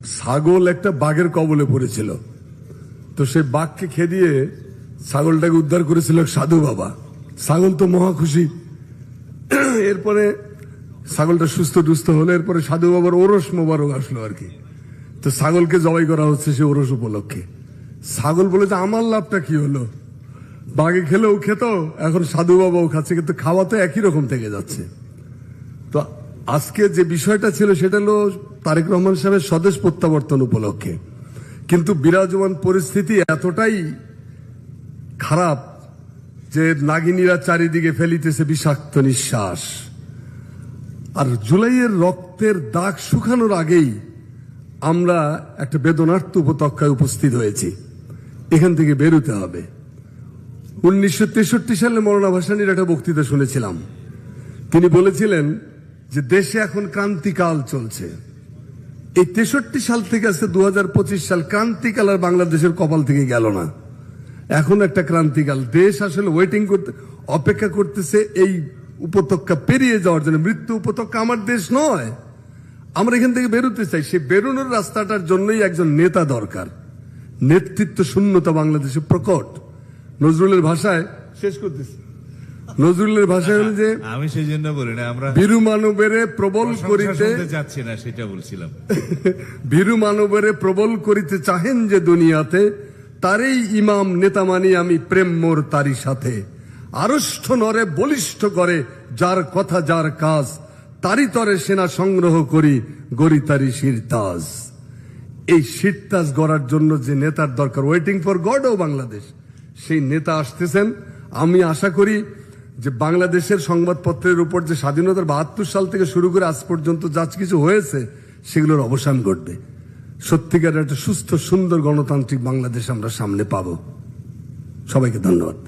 ছাগল একটা বাঘের কবলে পড়েছিল, তো সেই বাঘকে খেদিয়ে ছাগলটাকে উদ্ধার করেছিল সাধু বাবা। ছাগল তো মহা খুশি। এরপরে ছাগলটা সুস্থ টুস্থ হলো, এরপরে সাধু বাবার ওরস মোবারক আসলো আর কি। তো ছাগলকে জবাই করা হচ্ছে সে ওরস উপলক্ষে। ছাগল বলে যে আমার লাভটা কি হলো, বাঘে খেলেও খেত, এখন সাধু বাবাও খাচ্ছে, কিন্তু খাওয়া তো একই রকম থেকে যাচ্ছে। তো আজকে যে বিষয়টা ছিল সেটা হলো তারেক রহমান সাহেবের স্বদেশ প্রত্যাবর্তন উপলক্ষে। কিন্তু বিরাজমান পরিস্থিতি এতটাই খারাপ যে নাগিনীরা চারিদিকে ফেলিতেছে বিষাক্ত নিঃশ্বাস। আর জুলাইয়ের রক্তের দাগ শুকানোর আগেই আমরা একটা বেদনার্থ উপত্যকায় উপস্থিত হয়েছি। এখান থেকে বেরোতে হবে। 1963 সালে মৌলানা ভাসানীর একটা বক্তৃতা শুনেছিলাম। তিনি বলেছিলেন যে দেশে এখন ক্রান্তিকাল চলছে। এই 63 সাল থেকে আজকে 2025 সাল, ক্রান্তিকাল আর বাংলাদেশের কপাল থেকে গেল না। এখন একটা ক্রান্তিকাল। দেশ আসলে ওয়েটিং করতে, অপেক্ষা করতেছে এই উপত্যকা পেরিয়ে যাওয়ার জন্য। মৃত্যু উপত্যকা আমার দেশ নয়। আমরা এখান থেকে বেরোতে চাই। সেই বেরোনোর রাস্তাটার জন্যই একজন নেতা দরকার। নেতৃত্ব শূন্যতা বাংলাদেশে প্রকট। নজরুলের ভাষায় শেষ করতেছি, নজরুলের ভাষায় হল যে আমি সেই জন্য বলি না, আমরা ভীরু মানবেরে প্রবল করিতে যাচ্ছি না, সেটা বলছিলাম। ভীরু মানবেরে প্রবল করিতে চাহেন যে দুনিয়াতে, তারই ইমাম নেতা মানি আমি, প্রেম মোর তারি সাথে। আড়ষ্ট নরে বলিষ্ঠ করে যার কথা যার কাজ, তারি তরে সেনা সংগ্রহ করি গড়ি তারি শিরতাজ। এই শিরতাজ গড়ার জন্য যে নেতার দরকার, ওয়েটিং ফর গড ও বাংলাদেশ, সেই নেতা আসতেছেন। আমি আশা করি যে বাংলাদেশের সংবাদপত্রের উপর যে স্বাধীনতার 72 সাল থেকে শুরু করে আজ পর্যন্ত যা কিছু হয়েছে সেগুলোর অবসান ঘটবে। সত্যিকার একটা সুস্থ সুন্দর গণতান্ত্রিক বাংলাদেশ আমরা সামনে পাব। সবাইকে ধন্যবাদ।